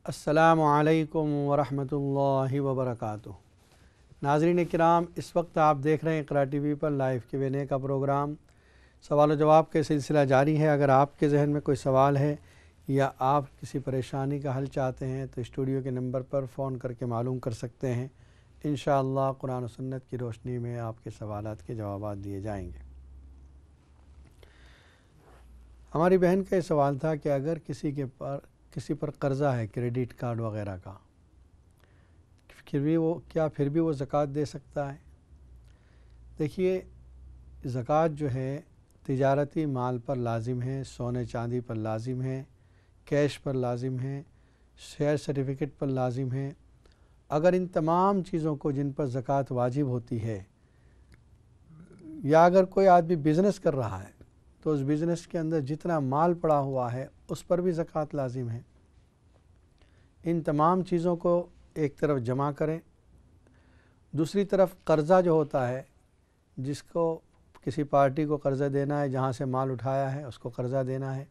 السلام علیکم ورحمۃ اللہ وبرکاتہ۔ ناظرین کرام، اس وقت آپ دیکھ رہے ہیں اقرا ٹی وی پر لائیو Q&A کا پروگرام۔ سوال و جواب کا سلسلہ جاری ہے۔ اگر آپ کے ذہن میں کوئی سوال ہے یا آپ کسی پریشانی کا حل چاہتے ہیں تو اسٹوڈیو کے نمبر پر فون کر کے معلوم کر سکتے ہیں۔ انشاءاللہ قرآن و سنت کی روشنی میں آپ کے سوالات کے جوابات دیے جائیں گے۔ ہماری بہن کا یہ سوال تھا کہ اگر کسی پر قرضہ ہے، کریڈٹ کارڈ وغیرہ کا، پھر بھی وہ زکوٰۃ دے سکتا ہے؟ دیکھیے، زکوٰۃ جو ہے تجارتی مال پر لازم ہے، سونے چاندی پر لازم ہے، کیش پر لازم ہے، شیئر سرٹیفکیٹ پر لازم ہے۔ اگر ان تمام چیزوں کو جن پر زکوٰۃ واجب ہوتی ہے، یا اگر کوئی آدمی بزنس کر رہا ہے تو اس بزنس کے اندر جتنا مال پڑا ہوا ہے اس پر بھی زکوٰۃ لازم ہے۔ ان تمام چیزوں کو ایک طرف جمع کریں۔ دوسری طرف قرضہ جو ہوتا ہے، جس کو کسی پارٹی کو قرضہ دینا ہے، جہاں سے مال اٹھایا ہے اس کو قرضہ دینا ہے،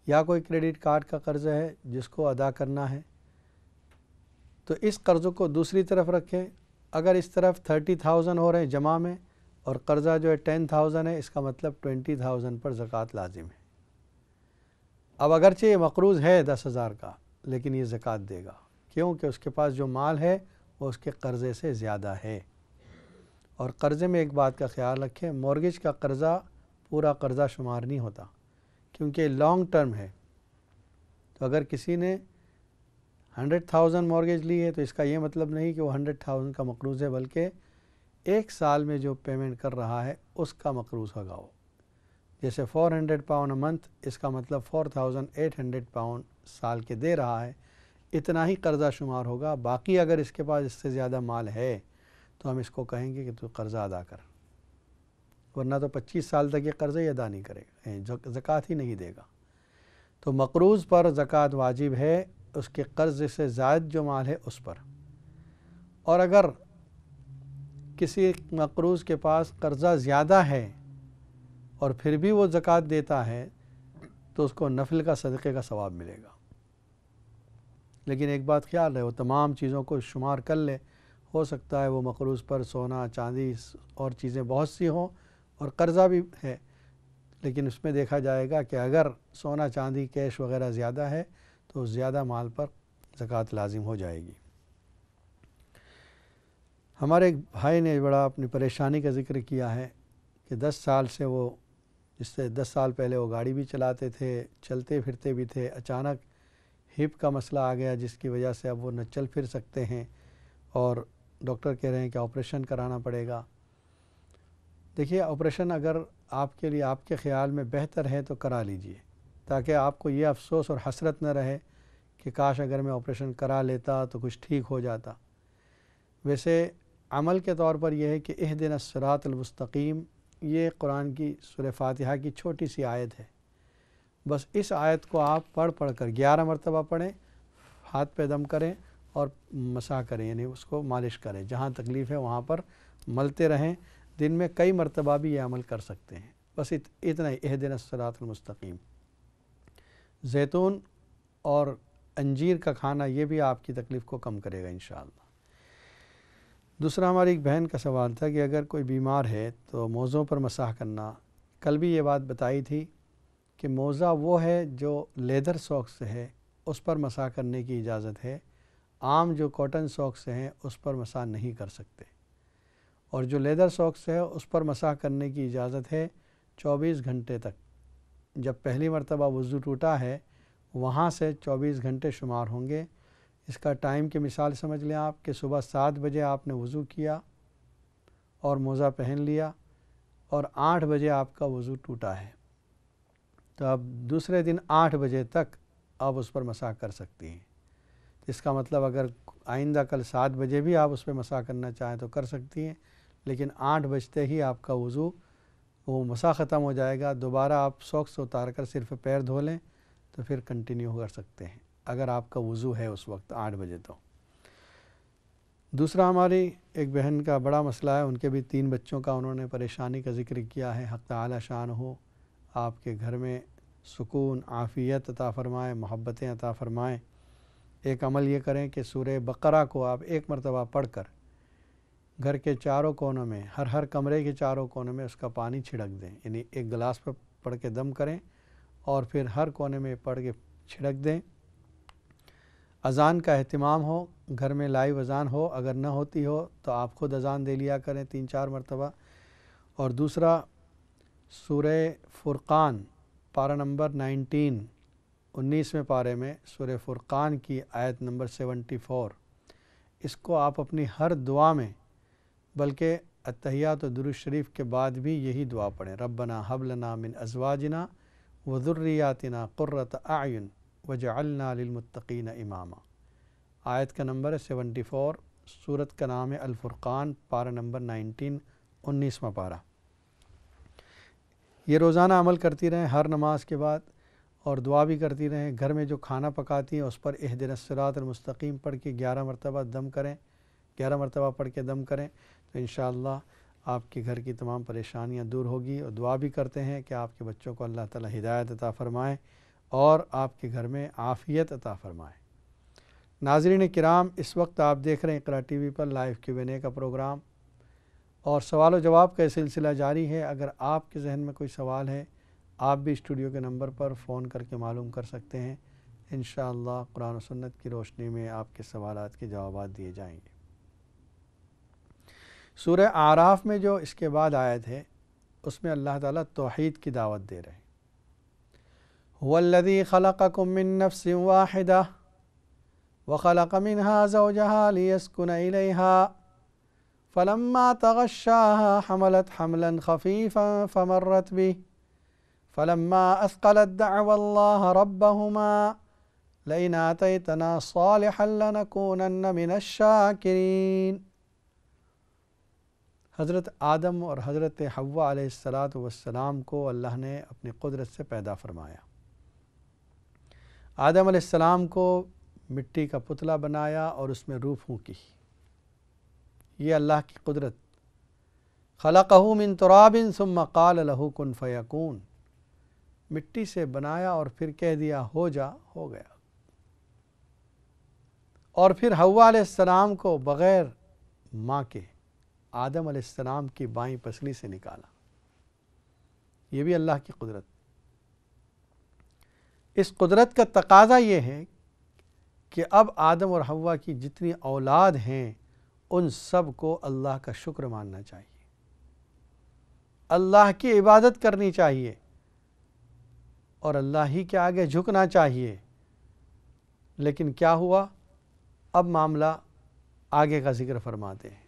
یا کوئی کریڈٹ کارڈ کا قرضہ ہے جس کو ادا کرنا ہے، تو اس قرض کو دوسری طرف رکھیں۔ اگر اس طرف 30,000 ہو رہے ہیں جمع میں اور قرضہ جو ہے 10,000 ہے، اس کا مطلب 20,000 پر زکوٰۃ لازم ہے۔ اب اگرچہ یہ مقروض ہے 10,000 کا، لیکن یہ زکوٰۃ دے گا، کیونکہ اس کے پاس جو مال ہے وہ اس کے قرضے سے زیادہ ہے۔ اور قرضے میں ایک بات کا خیال رکھیں، مورگیج کا قرضہ پورا قرضہ شمار نہیں ہوتا، کیونکہ لانگ ٹرم ہے۔ تو اگر کسی نے 100,000 مورگیج لی ہے تو اس کا یہ مطلب نہیں کہ وہ 100,000 کا مقروض ہے، بلکہ ایک سال میں جو پیمنٹ کر رہا ہے اس کا مقروض ہوگا وہ۔ جیسے 400 پاؤنڈ اے منتھ، اس کا مطلب 4,800 پاؤنڈ سال کے دے رہا ہے، اتنا ہی قرضہ شمار ہوگا۔ باقی اگر اس کے پاس اس سے زیادہ مال ہے تو ہم اس کو کہیں گے کہ تو قرضہ ادا کر، ورنہ تو 25 سال تک یہ قرضہ ہی ادا نہیں کرے گا، زکوٰۃ ہی نہیں دے گا۔ تو مقروض پر زکوٰۃ واجب ہے، اس کے قرض سے زائد جو مال ہے اس پر۔ اور اگر کسی مقروض کے پاس قرضہ زیادہ ہے اور پھر بھی وہ زکوٰۃ دیتا ہے تو اس کو نفل کا صدقے کا ثواب ملے گا۔ لیکن ایک بات خیال رہے، وہ تمام چیزوں کو شمار کر لے۔ ہو سکتا ہے وہ مقروض پر سونا چاندی اور چیزیں بہت سی ہوں اور قرضہ بھی ہے، لیکن اس میں دیکھا جائے گا کہ اگر سونا چاندی کیش وغیرہ زیادہ ہے تو زیادہ مال پر زکوٰۃ لازم ہو جائے گی۔ ہمارے ایک بھائی نے بڑا اپنی پریشانی کا ذکر کیا ہے کہ 10 سال سے وہ، جس سے 10 سال پہلے وہ گاڑی بھی چلاتے تھے، چلتے پھرتے بھی تھے، اچانک ہپ کا مسئلہ آ گیا جس کی وجہ سے اب وہ نہ چل پھر سکتے ہیں اور ڈاکٹر کہہ رہے ہیں کہ آپریشن کرانا پڑے گا۔ دیکھیے، آپریشن اگر آپ کے لیے آپ کے خیال میں بہتر ہے تو کرا لیجئے، تاکہ آپ کو یہ افسوس اور حسرت نہ رہے کہ کاش اگر میں آپریشن کرا لیتا تو کچھ ٹھیک ہو جاتا۔ ویسے عمل کے طور پر یہ ہے کہ اہدنا الصراط المستقیم، یہ قرآن کی سورہ فاتحہ کی چھوٹی سی آیت ہے۔ بس اس آیت کو آپ پڑھ کر 11 مرتبہ پڑھیں، ہاتھ پہ دم کریں اور مسح کریں، یعنی اس کو مالش کریں، جہاں تکلیف ہے وہاں پر ملتے رہیں۔ دن میں کئی مرتبہ بھی یہ عمل کر سکتے ہیں۔ بس اتنا ہی، اہدنا الصراط المستقیم۔ زیتون اور انجیر کا کھانا یہ بھی آپ کی تکلیف کو کم کرے گا انشاءاللہ۔ دوسرا، ہماری ایک بہن کا سوال تھا کہ اگر کوئی بیمار ہے تو موزوں پر مسح کرنا۔ کل بھی یہ بات بتائی تھی کہ موزہ وہ ہے جو لیدر ساکس سے ہے، اس پر مسح کرنے کی اجازت ہے۔ عام جو کاٹن ساکس ہیں اس پر مسح نہیں کر سکتے، اور جو لیدر ساکس ہے اس پر مسح کرنے کی اجازت ہے 24 گھنٹے تک۔ جب پہلی مرتبہ وضو ٹوٹا ہے وہاں سے 24 گھنٹے شمار ہوں گے۔ اس کا ٹائم کی مثال سمجھ لیں آپ کہ صبح 7 بجے آپ نے وضو کیا اور موزہ پہن لیا، اور 8 بجے آپ کا وضو ٹوٹا ہے، تو اب دوسرے دن 8 بجے تک آپ اس پر مسح کر سکتی ہیں۔ اس کا مطلب اگر آئندہ کل 7 بجے بھی آپ اس پہ مسح کرنا چاہیں تو کر سکتی ہیں، لیکن 8 بجتے ہی آپ کا وضو، وہ مسح ختم ہو جائے گا۔ دوبارہ آپ ساکس اتار کر صرف پیر دھو لیں تو پھر کنٹینیو کر سکتے ہیں، اگر آپ کا وضو ہے اس وقت 8 بجے تو۔ دوسرا، ہماری ایک بہن کا بڑا مسئلہ ہے، ان کے بھی 3 بچوں کا انہوں نے پریشانی کا ذکر کیا ہے۔ حق تعالی شان ہو آپ کے گھر میں سکون، عافیت عطا فرمائے، محبتیں عطا فرمائیں۔ ایک عمل یہ کریں کہ سورہ بقرہ کو آپ ایک مرتبہ پڑھ کر گھر کے چاروں کونوں میں، ہر کمرے کے چاروں کونوں میں اس کا پانی چھڑک دیں، یعنی ایک گلاس پر پڑھ کے دم کریں اور پھر ہر کونے میں پڑھ کے چھڑک دیں۔ اذان کا اہتمام ہو، گھر میں لائیو اذان ہو، اگر نہ ہوتی ہو تو آپ خود اذان دے لیا کریں 3-4 مرتبہ۔ اور دوسرا سورہ فرقان پارہ نمبر 19ویں پارے میں سورہ فرقان کی آیت نمبر 74، اس کو آپ اپنی ہر دعا میں، بلکہ التحیات و درود شریف کے بعد بھی یہی دعا پڑھیں، ربنا ھب لنا من ازواجنا وذریاتنا قرۃ اعین وجعلنا للمتقین اماما۔ آیت کا نمبر ہے 74، سورت کا نام ہے الفرقان، پارہ نمبر 19 پارہ۔ یہ روزانہ عمل کرتی رہیں ہر نماز کے بعد، اور دعا بھی کرتی رہیں۔ گھر میں جو کھانا پکاتی ہیں اس پر اہدنا الصراط المستقیم پڑھ کے 11 مرتبہ دم کریں، 11 مرتبہ پڑھ کے دم کریں تو انشاءاللہ آپ کے گھر کی تمام پریشانیاں دور ہوگی۔ اور دعا بھی کرتے ہیں کہ آپ کے بچوں کو اللہ تعالی ہدایت عطا فرمائے اور آپ کے گھر میں عافیت عطا فرمائے۔ ناظرین کرام، اس وقت آپ دیکھ رہے ہیں اقرا ٹی وی پر لائیو Q&A کا پروگرام، اور سوال و جواب کا سلسلہ جاری ہے۔ اگر آپ کے ذہن میں کوئی سوال ہے، آپ بھی اسٹوڈیو کے نمبر پر فون کر کے معلوم کر سکتے ہیں۔ انشاءاللہ قرآن و سنت کی روشنی میں آپ کے سوالات کے جوابات دیے جائیں گے۔ سورہ اعراف میں جو اس کے بعد آیت ہے، اس میں اللہ تعالیٰ توحید کی دعوت دے رہے ہیں۔ هو الذی خلقکم من نفس واحدہ وخلق منها زوجها ليسكن إليها فلما تغشاها حملت حملا خفيفا فمرت به فلما أثقلت دعوا الله ربهما لئن آتيتنا صالحا لنكونن من الشاكرين۔ حضرت آدم اور حضرت حوا علیہ السلام کو اللہ نے اپنی قدرت سے پیدا فرمایا۔ آدم علیہ السلام کو مٹی کا پتلا بنایا اور اس میں روح پھونکی۔ یہ اللہ کی قدرت۔ خلقہ من تراب ثم قال له کن فیکون، مٹی سے بنایا اور پھر کہہ دیا ہو جا، ہو گیا۔ اور پھر حوا علیہ السلام کو بغیر ماں کے آدم علیہ السلام کی بائیں پسلی سے نکالا۔ یہ بھی اللہ کی قدرت۔ اس قدرت کا تقاضا یہ ہے کہ اب آدم اور حوا کی جتنی اولاد ہیں ان سب کو اللہ کا شکر ماننا چاہیے، اللہ کی عبادت کرنی چاہیے اور اللہ ہی کے آگے جھکنا چاہیے۔ لیکن کیا ہوا؟ اب معاملہ آگے کا ذکر فرماتے ہیں۔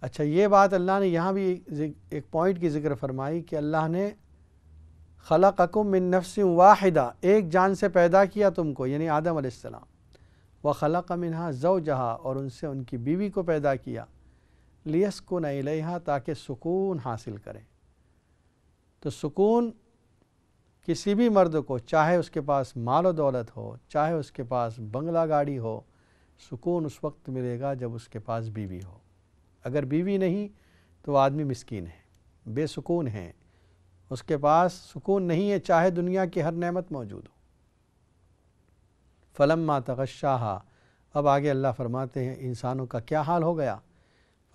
اچھا، یہ بات اللہ نے یہاں بھی ایک پوائنٹ کی ذکر فرمائی کہ اللہ نے خلقکم من نفس واحدہ، ایک جان سے پیدا کیا تم کو، یعنی آدم علیہ السلام، وخلق منہا زوجہا، اور ان سے ان کی بیوی کو پیدا کیا، لیسکن الیہا، تاکہ سکون حاصل کریں۔ تو سکون کسی بھی مرد کو، چاہے اس کے پاس مال و دولت ہو، چاہے اس کے پاس بنگلہ گاڑی ہو، سکون اس وقت ملے گا جب اس کے پاس بیوی ہو۔ اگر بیوی نہیں تو آدمی مسکین ہے، بے سکون ہے، اس کے پاس سکون نہیں ہے، چاہے دنیا کی ہر نعمت موجود ہو۔ فلما تغشاہا، اب آگے اللہ فرماتے ہیں انسانوں کا کیا حال ہو گیا۔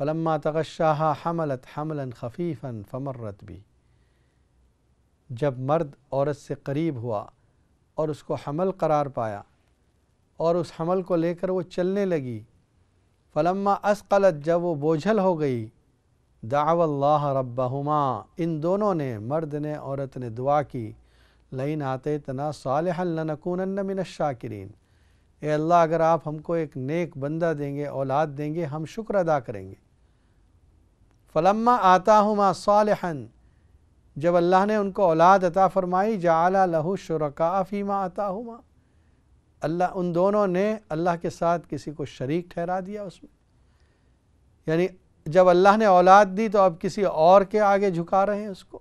فلما تغشاہا حملت حملا خفیفا فمرت بھی، جب مرد عورت سے قریب ہوا اور اس کو حمل قرار پایا اور اس حمل کو لے کر وہ چلنے لگی، فلما اثقلت، جب وہ بوجھل ہو گئی، دعوا اللہ ربہما، ان دونوں نے، مرد نے عورت نے، دعا کی، لئن آتیتنا صالحا لنکونن من الشاکرین، اے اللہ اگر آپ ہم کو ایک نیک بندہ دیں گے، اولاد دیں گے، ہم شکر ادا کریں گے۔ فلما آتاہما صالحا، جب اللہ نے ان کو اولاد عطا فرمائی، جعل لہ شرکاء فیما آتاہما، اللہ ان دونوں نے اللہ کے ساتھ کسی کو شریک ٹھہرا دیا اس میں۔ یعنی جب اللہ نے اولاد دی تو اب کسی اور کے آگے جھکا رہے ہیں اس کو،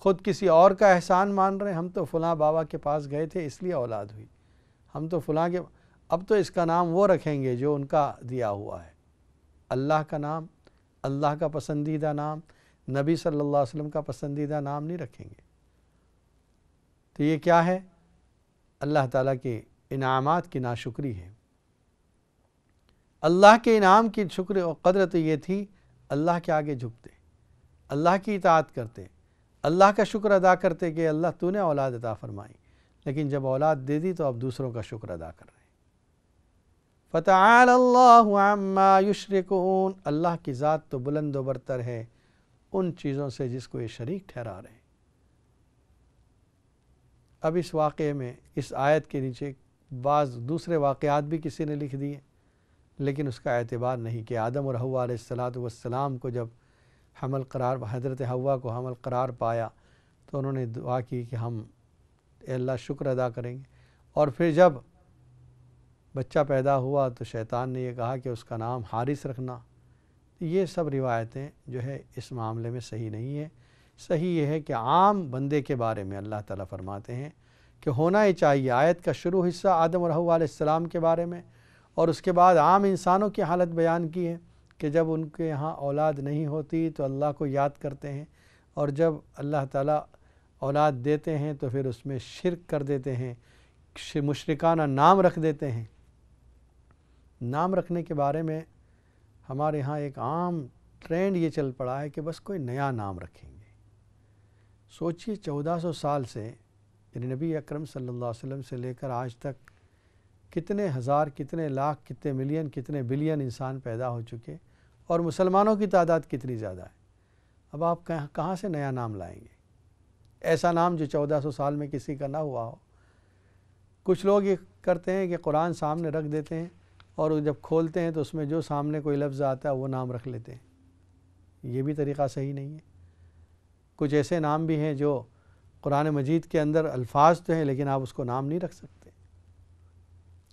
خود کسی اور کا احسان مان رہے ہیں۔ ہم تو فلاں بابا کے پاس گئے تھے اس لیے اولاد ہوئی، ہم تو فلاں کے، اب تو اس کا نام وہ رکھیں گے جو ان کا دیا ہوا ہے۔ اللہ کا نام، اللہ کا پسندیدہ نام، نبی صلی اللہ علیہ وسلم کا پسندیدہ نام نہیں رکھیں گے۔ تو یہ کیا ہے؟ اللہ تعالیٰ کی انعامات کی ناشکری ہے۔ اللہ کے انعام کی شکر و قدر تو یہ تھی اللہ کے آگے جھکتے، اللہ کی اطاعت کرتے، اللہ کا شکر ادا کرتے کہ اللہ تو نے اولاد عطا فرمائی، لیکن جب اولاد دے دی تو اب دوسروں کا شکر ادا کر رہے ہیں۔ فتعالی اللہ عما یشرکون، اللہ کی ذات تو بلند و برتر ہے ان چیزوں سے جس کو یہ شریک ٹھہرا رہے ہیں۔ اب اس واقعے میں اس آیت کے نیچے بعض دوسرے واقعات بھی کسی نے لکھ دیے، لیکن اس کا اعتبار نہیں کہ آدم اور حوا علیہ السلام کو جب حمل قرار، حضرت حوا کو حمل قرار پایا تو انہوں نے دعا کی کہ ہم اے اللہ شکر ادا کریں گے، اور پھر جب بچہ پیدا ہوا تو شیطان نے یہ کہا کہ اس کا نام حارث رکھنا۔ یہ سب روایتیں جو ہے اس معاملے میں صحیح نہیں ہے۔ صحیح یہ ہے کہ عام بندے کے بارے میں اللہ تعالیٰ فرماتے ہیں کہ ہونا ہی چاہیے۔ آیت کا شروع حصہ آدم اور حوا علیہ السلام کے بارے میں، اور اس کے بعد عام انسانوں کی حالت بیان کی ہے کہ جب ان کے یہاں اولاد نہیں ہوتی تو اللہ کو یاد کرتے ہیں، اور جب اللہ تعالیٰ اولاد دیتے ہیں تو پھر اس میں شرک کر دیتے ہیں، مشرکانہ نام رکھ دیتے ہیں۔ نام رکھنے کے بارے میں ہمارے ہاں ایک عام ٹرینڈ یہ چل پڑا ہے کہ بس کوئی نیا نام رکھیں گے۔ سوچئے 1400 سال سے، یعنی نبی اکرم صلی اللہ علیہ وسلم سے لے کر آج تک کتنے ہزار، کتنے لاکھ، کتنے ملین، کتنے بلین انسان پیدا ہو چکے، اور مسلمانوں کی تعداد کتنی زیادہ ہے۔ اب آپ کہاں سے نیا نام لائیں گے؟ ایسا نام جو 1400 سال میں کسی کا نہ ہوا ہو۔ کچھ لوگ یہ کرتے ہیں کہ قرآن سامنے رکھ دیتے ہیں اور جب کھولتے ہیں تو اس میں جو سامنے کوئی لفظ آتا ہے وہ نام رکھ لیتے ہیں۔ یہ بھی طریقہ صحیح نہیں ہے۔ کچھ ایسے نام بھی ہیں جو قرآن مجید کے اندر الفاظ تو ہیں لیکن آپ اس کو نام نہیں رکھ سکتے۔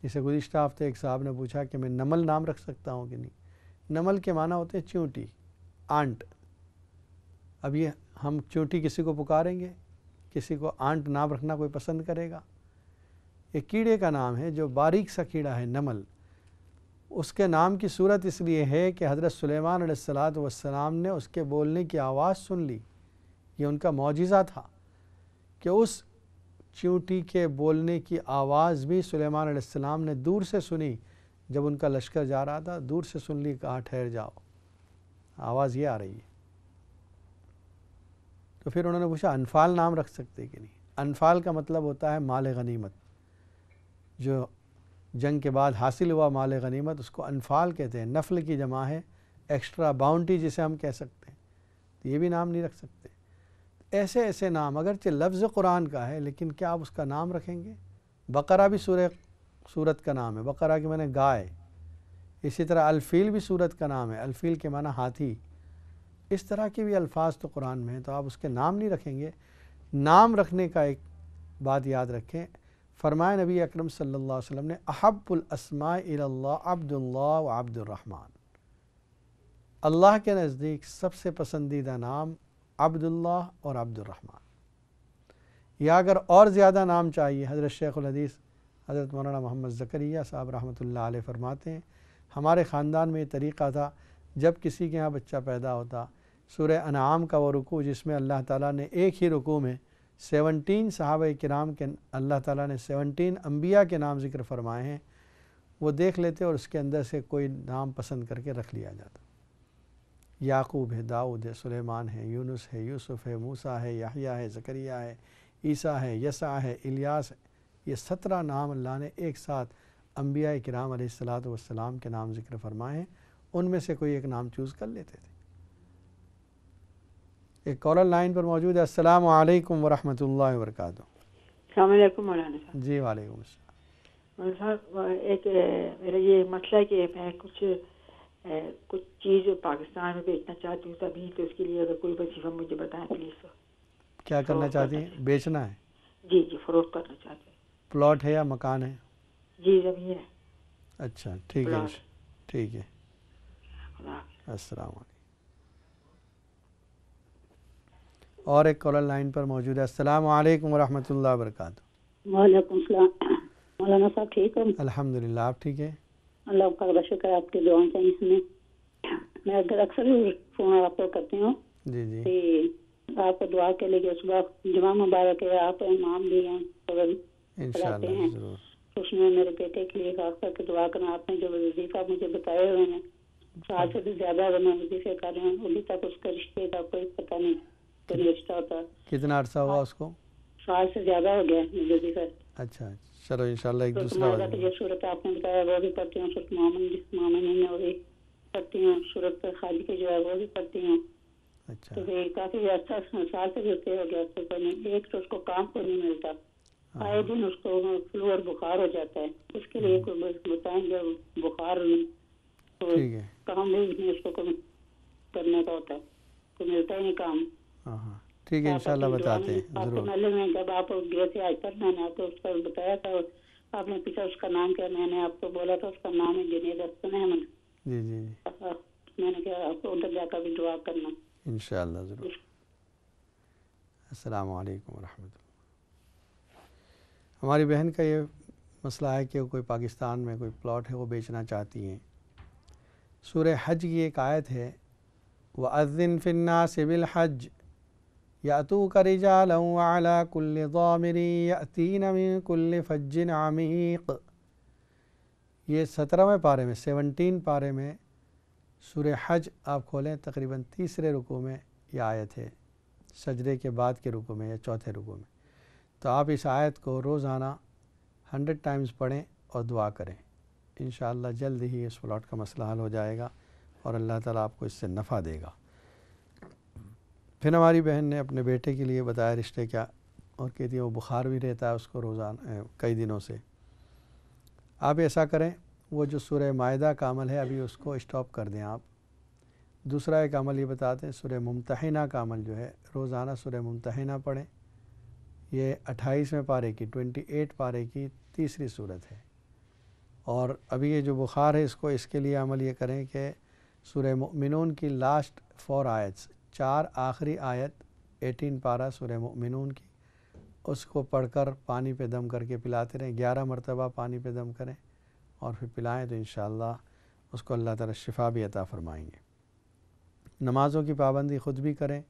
جسے گزشتہ ہفتے ایک صاحب نے پوچھا کہ میں نمل نام رکھ سکتا ہوں کہ نہیں۔ نمل کے معنی ہوتے ہیں چیونٹی، آنٹ۔ اب یہ ہم چیونٹی کسی کو پکاریں گے؟ کسی کو آنٹ نام رکھنا کوئی پسند کرے گا؟ ایک کیڑے کا نام ہے جو باریک سا کیڑا ہے، نمل۔ اس کے نام کی صورت اس لیے ہے کہ حضرت سلیمان علیہ السلام نے اس کے بولنے کی آواز سن لی۔ یہ ان کا معجزہ تھا کہ اس چیونٹی کے بولنے کی آواز بھی سلیمان علیہ السلام نے دور سے سنی۔ جب ان کا لشکر جا رہا تھا دور سے سن لی، کہا ٹھہر جاؤ، آواز یہ آ رہی ہے۔ تو پھر انہوں نے پوچھا انفال نام رکھ سکتے کہ نہیں؟ انفال کا مطلب ہوتا ہے مال غنیمت، جو جنگ کے بعد حاصل ہوا مال غنیمت، اس کو انفال کہتے ہیں۔ نفل کی جمع ہے، ایکسٹرا باؤنٹی جسے ہم کہہ سکتے ہیں۔ تو یہ بھی نام نہیں رکھ سکتے۔ ایسے ایسے نام اگرچہ لفظ قرآن کا ہے لیکن کیا آپ اس کا نام رکھیں گے؟ بقرہ بھی سورت کا نام ہے، بقرہ کے معنی گائے۔ اسی طرح الفیل بھی سورت کا نام ہے، الفیل کے معنی ہاتھی۔ اس طرح کے بھی الفاظ تو قرآن میں ہیں، تو آپ اس کے نام نہیں رکھیں گے۔ نام رکھنے کا ایک بات یاد رکھیں، فرمایا نبی اکرم صلی اللہ علیہ وسلم نے احب الاسماء الی اللہ عبد اللہ و عبد الرحمن۔ اللہ کے نزدیک سب سے پسندیدہ نام عبد اللہ اور عبد الرحمن۔ یا اگر اور زیادہ نام چاہیے، حضرت شیخ الحدیث حضرت مولانا محمد زکریا صاحب رحمۃ اللہ علیہ فرماتے ہیں ہمارے خاندان میں یہ طریقہ تھا، جب کسی کے ہاں بچہ پیدا ہوتا، سورہ انعام کا وہ رکوع جس میں اللہ تعالیٰ نے ایک ہی رکوع میں 17 صحابہ کرام کے، اللہ تعالیٰ نے 17 انبیاء کے نام ذکر فرمائے ہیں، وہ دیکھ لیتے اور اس کے اندر سے کوئی نام پسند کر کے رکھ لیا جاتا۔ یعقوب ہے، داؤد ہے، سلیمان ہے، یونس ہے، یوسف ہے، موسیٰ ہے، یحییٰ ہے، زکریا ہے، عیسیٰ ہے، یسع ہے، الیاس ہے۔ یہ 17 نام اللہ نے ایک ساتھ انبیاء کرام علیہ السلام کے نام ذکر فرمائے ہیں، ان میں سے کوئی ایک نام چوز کر لیتے تھے۔ ایک کالر لائن پر موجود ہے۔ السلام علیکم ورحمۃ اللہ وبرکاتہ۔ السلام علیکم مولانا صاحب۔ جی وعلیکم السلام۔ مولانا صاحب ایک میرا یہ مسئلہ ہے کہ میں کچھ چیز پاکستان میں بیچنا چاہتی ہوں تبھی، تو اس کے لیے اگر کوئی وظیفہ مجھے بتائیں پلیز۔ کیا کرنا چاہتی ہیں؟ بیچنا ہے؟ جی فروخت کرنا چاہتے ہیں۔ پلاٹ ہے یا مکان ہے؟ جی زمین ہے۔ اچھا ٹھیک ہے، ٹھیک ہے، السلام علیکم۔ اور ایک کالر لائن پر موجود ہے۔ السلام علیکم ورحمۃ اللہ وبرکاتہ۔ وعلیکم السلام۔ مولانا صاحب ٹھیک ہو؟ الحمدللہ، آپ ٹھیک ہے؟ اللہ کا بڑا شکر ہے، آپ کی دعائیں چاہیے ہمیں۔ میں اکثر فون آپ کو کرتی ہوں جی جی، آپ کو دعا کے لیے صبح جمعہ مبارک ہے، آپ امام بھی ہیں انشاءاللہ ضرور۔ اس میں میرے بیٹے کے لیے خاص کر کے دعا کرنا. آپ نے جو وظیفہ مجھے بتائے ہوئے ہیں 7 سے بھی زیادہ اگر میں وظیفے کر رہی ہوں, ابھی تک اس کے رشتے کا کوئی پتہ نہیں کوئی رشتہ ہوتا. کتنا عرصہ ہوا اس کو؟ 7 سے زیادہ ہو گیا وظیفہ. اچھا چلو انشاءاللہ ایک دوسرا سورۃ جو صورت آپ نے بتایا وہ بھی پڑھتی ہوں, سورۃ مومنین وہ بھی پڑھتی ہوں, سورۃ حج کی جو ہے وہ بھی پڑھتی ہوں. اچھا تو یہ کافی اچھا 7 سے بھی ہوتے ہو گیا. ایک تو اس کو کام کو نہیں ملتا, آئے دن اس کو فلو اور بخار ہو جاتا ہے. اس کے لیے کوئی بتائیں گے بخار ٹھیک ہے, کام بھی نہیں اس کو کرنے کا ہوتا ہے, تو ملتا ہی نہیں کام. ہاں ہاں ٹھیک ہے انشاءاللہ بتاتے ہیں آپ کے ضرور. محلے میں جب آپ گئے تھے آج تک میں نے آپ کو اس کا بتایا تھا, آپ نے پوچھا اس کا نام کیا, میں نے آپ کو بولا تھا اس کا نام ہے جنید حسن احمد. جی جی میں نے کہا آپ کو ادھر جا کر بھی دعا کرنا انشاءاللہ ضرور. السلام علیکم ورحمۃ اللہ. ہماری بہن کا یہ مسئلہ ہے کہ کوئی پاکستان میں کوئی پلاٹ ہے وہ بیچنا چاہتی ہیں. سورہ حج کی ایک آیت ہے وَأَذِّن فِي النَّاسِ بِالْحَجِّ يَأْتُوكَ رِجَالًا وَعَلَىٰ كُلِّ ضَامِرٍ يَأْتِينَ مِن كُلِّ فَجٍّ عَمِيقٍ. یہ 17ویں پارے میں 17 پارے میں سورہ حج آپ کھولیں تقریباً تیسرے رکوع میں یہ آیت ہے, سجدے کے بعد کے رکوع میں یا چوتھے رکوع میں. تو آپ اس آیت کو روزانہ 100 ٹائمز پڑھیں اور دعا کریں. انشاءاللہ جلد ہی اس پلاٹ کا مسئلہ حل ہو جائے گا اور اللہ تعالیٰ آپ کو اس سے نفع دے گا. پھر ہماری بہن نے اپنے بیٹے کے لیے بتایا رشتے کیا, اور کہتی ہے وہ بخار بھی رہتا ہے اس کو روزانہ کئی دنوں سے. آپ ایسا کریں, وہ جو سورہ مائدہ کا عمل ہے ابھی اس کو اسٹاپ کر دیں آپ. دوسرا ایک عمل یہ بتاتے ہیں, سورہ ممتحنہ کا عمل جو ہے روزانہ سورہ ممتحنہ پڑھیں. یہ 28ویں پارے کی 28 پارے کی تیسری صورت ہے. اور ابھی یہ جو بخار ہے اس کو اس کے لیے عمل یہ کریں کہ سورہ مؤمنون کی لاسٹ 4 آیتس 4 آخری آیت 18 پارہ سورہ مؤمنون کی, اس کو پڑھ کر پانی پہ دم کر کے پلاتے رہیں. 11 مرتبہ پانی پہ دم کریں اور پھر پلائیں تو انشاءاللہ اس کو اللہ تعالی شفا بھی عطا فرمائیں گے. نمازوں کی پابندی خود بھی کریں,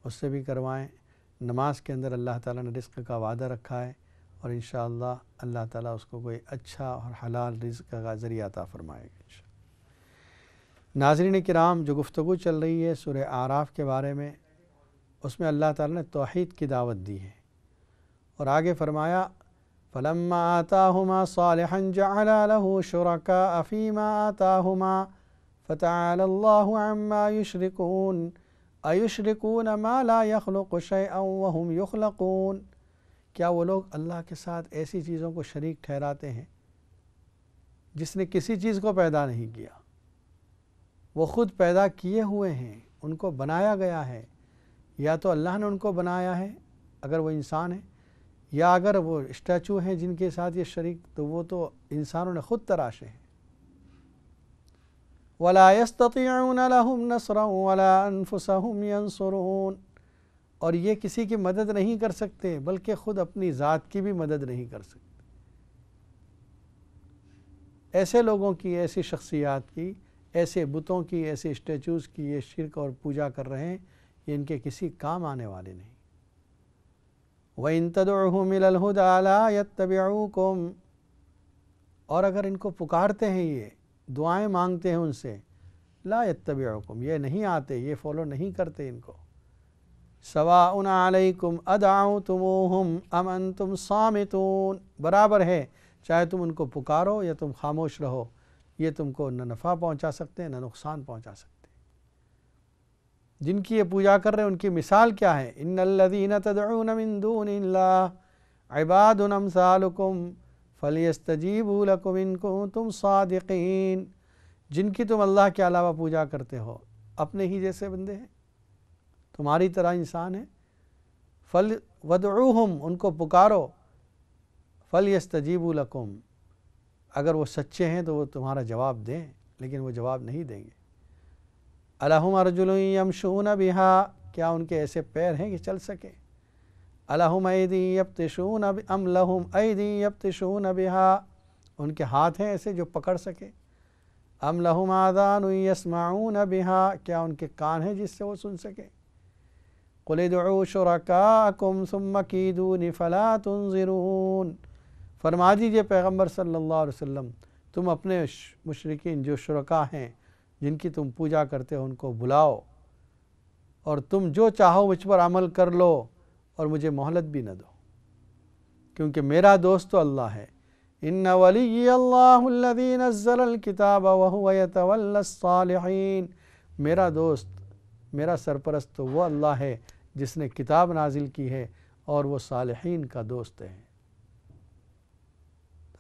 اس سے بھی کروائیں. نماز کے اندر اللہ تعالیٰ نے رزق کا وعدہ رکھا ہے اور انشاءاللہ اللہ تعالیٰ اس کو کوئی اچھا اور حلال رزق کا ذریعہ عطا فرمائے گا. ناظرین کرام, جو گفتگو چل رہی ہے سورہ اعراف کے بارے میں, اس میں اللہ تعالیٰ نے توحید کی دعوت دی ہے اور آگے فرمایا فَلَمَّا آتَاهُمَا صَالِحًا جَعَلَ لَهُ شُرَكَاءَ فِيمَا آتَاهُمَا فَتَعَالَى اللَّهُ عَمَّا يُشْرِكُونَ أَيُشْرِكُونَ مَا لَا يَخْلُقُ شَيْئًا وَهُمْ يُخْلَقُونَ. کیا وہ لوگ اللہ کے ساتھ ایسی چیزوں کو شریک ٹھہراتے ہیں جس نے کسی چیز کو پیدا نہیں کیا, وہ خود پیدا کیے ہوئے ہیں, ان کو بنایا گیا ہے. یا تو اللہ نے ان کو بنایا ہے اگر وہ انسان ہے, یا اگر وہ اسٹیچو ہیں جن کے ساتھ یہ شریک, تو وہ تو انسانوں نے خود تراشے ہیں. وَلَا يَسْتَطِيعُونَ لَهُمْ نَصْرًا وَلَا أَنفُسَهُمْ يَنصُرُونَ. اور یہ کسی کی مدد نہیں کر سکتے بلکہ خود اپنی ذات کی بھی مدد نہیں کر سکتے. ایسے لوگوں کی, ایسی شخصیات کی, ایسے بتوں کی, ایسے اسٹیچوز کی یہ شرک اور پوجا کر رہے ہیں, یہ ان کے کسی کام آنے والے نہیں. وَإِن تَدْعُوهُمْ إِلَى الْهُدَىٰ لَا يَتَّبِعُوكُمْ. اور اگر ان کو پکارتے ہیں, یہ دعائیں مانگتے ہیں ان سے, لا يَتَّبِعُوكُمْ, یہ نہیں آتے, یہ فالو نہیں کرتے ان کو. سواء علیکم ادعوتموہم ام انتم صامتون. برابر ہے چاہے تم ان کو پکارو یا تم خاموش رہو, یہ تم کو نہ نفع پہنچا سکتے ہیں نہ نقصان پہنچا سکتے. جن کی یہ پوجا کر رہے ہیں ان کی مثال کیا ہے؟ ان الذین تدعون من دون اللہ عباد امثالکم فلیستجیبوا لکم ان کنتم صادقین. جن کی تم اللہ کے علاوہ پوجا کرتے ہو اپنے ہی جیسے بندے ہیں, تمہاری طرح انسان ہیں. وَدْعُوهُمْ, ان کو پکارو. فَلْيَسْتَجِيبُوا لَكُمْ, اگر وہ سچے ہیں تو وہ تمہارا جواب دیں, لیکن وہ جواب نہیں دیں گے. أَلَهُمْ أَرْجُلٌ يَمْشُونَ بِهَا, کیا ان کے ایسے پیر ہیں کہ چل سکیں؟ أَلَهُمْ أَيْدٍ يَبْطِشُونَ أَمْ لَهُمْ أَيْدٍ يَبْطِشُونَ بِهَا, ان کے ہاتھ ہیں ایسے جو پکڑ سکیں؟ أَمْ لَهُمْ آذَانٌ يَسْمَعُونَ بِهَا, کیا ان کے کان ہیں جس سے وہ سن سکیں؟ قُلِ ادْعُوا شُرَكَاءَكُمْ ثُمَّ كِيدُونِ فَلَا تُنظِرُونَ فرما دیجئے پیغمبر صلی اللہ علیہ وسلم تم اپنے مشرکین جو شرکاء ہیں جن کی تم پوجا کرتے ہو ان کو بلاؤ اور تم جو چاہو مجھ پر عمل کر لو اور مجھے مہلت بھی نہ دو، کیونکہ میرا دوست تو اللہ ہے۔ ان ولی اللہ الذی نزل الکتاب وہو یتولی الصالحین، میرا دوست میرا سرپرست تو وہ اللہ ہے جس نے کتاب نازل کی ہے اور وہ صالحین کا دوست ہے۔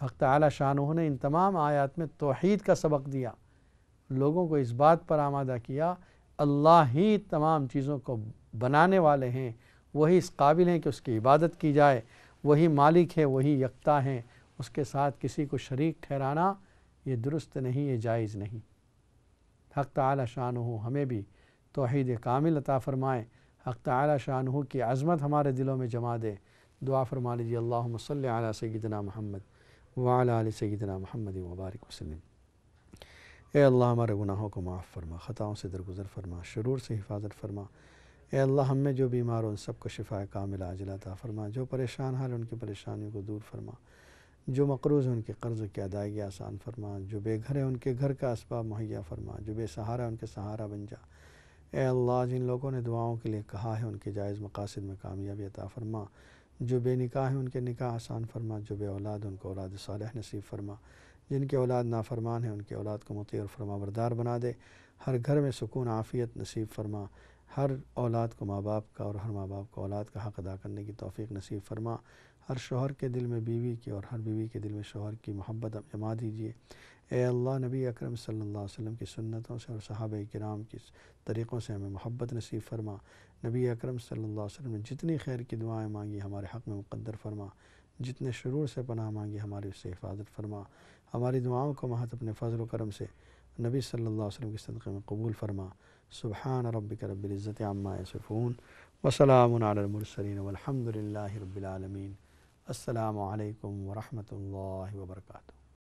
حق تعالی شانہ نے ان تمام آیات میں توحید کا سبق دیا، لوگوں کو اس بات پر آمادہ کیا اللہ ہی تمام چیزوں کو بنانے والے ہیں، وہی اس قابل ہیں کہ اس کی عبادت کی جائے، وہی مالک ہے، وہی یکتا ہے، اس کے ساتھ کسی کو شریک ٹھہرانا یہ درست نہیں، یہ جائز نہیں۔ حق تعالی شانہ ہمیں بھی توحید کامل عطا فرمائے، حق تعالی شانہ کی عظمت ہمارے دلوں میں جما دے۔ دعا فرما لیجیے اللہم صلی علی سیدنا محمد وعلی آل سیدنا محمد وبارک وسلم۔ اے اللہ ہمارے گناہوں کو معاف فرما، خطاؤں سے درگزر فرما، شرور سے حفاظت فرما۔ اے اللہ ہم میں جو بیمار ہو ان سب کو شفا کاملہ عاجلہ عطا فرما، جو پریشان حال ان کی پریشانیوں کو دور فرما، جو مقروض ہیں ان کے قرض کی ادائیگی آسان فرما، جو بے گھر ہیں ان کے گھر کا اسباب مہیا فرما، جو بے سہارا ان کے سہارا بن جا۔ اے اللہ جن لوگوں نے دعاؤں کے لیے کہا ہے ان کے جائز مقاصد میں کامیابی عطا فرما، جو بے نکاح ہیں ان کے نکاح آسان فرما، جو بے اولاد ان کو اولاد صالح نصیب فرما، جن کے اولاد نافرمان ہیں ان کے اولاد کو مطیع اور فرما بردار بنا دے، ہر گھر میں سکون عافیت نصیب فرما، ہر اولاد کو ماں باپ کا اور ہر ماں باپ کو اولاد کا حق ادا کرنے کی توفیق نصیب فرما، ہر شوہر کے دل میں بیوی کی اور ہر بیوی کے دل میں شوہر کی محبت جما دیجیے۔ اے اللہ نبی اکرم صلی اللہ علیہ وسلم کی سنتوں سے اور صحابہ کرام کی طریقوں سے ہمیں محبت نصیب فرما۔ نبی اکرم صلی اللہ علیہ وسلم نے جتنی خیر کی دعائیں مانگی ہمارے حق میں مقدر فرما، جتنے شرور سے پناہ مانگی ہماری اس سے حفاظت فرما، ہماری دعاؤں کو محض اپنے فضل و کرم سے نبی صلی اللہ علیہ وسلم کے صدقے میں قبول فرما۔ سبحان ربک رب العزت عما یصفون وسلام علی المرسلین والحمد للہ رب العالمین۔ السلام علیکم ورحمۃ اللہ وبرکاتہ۔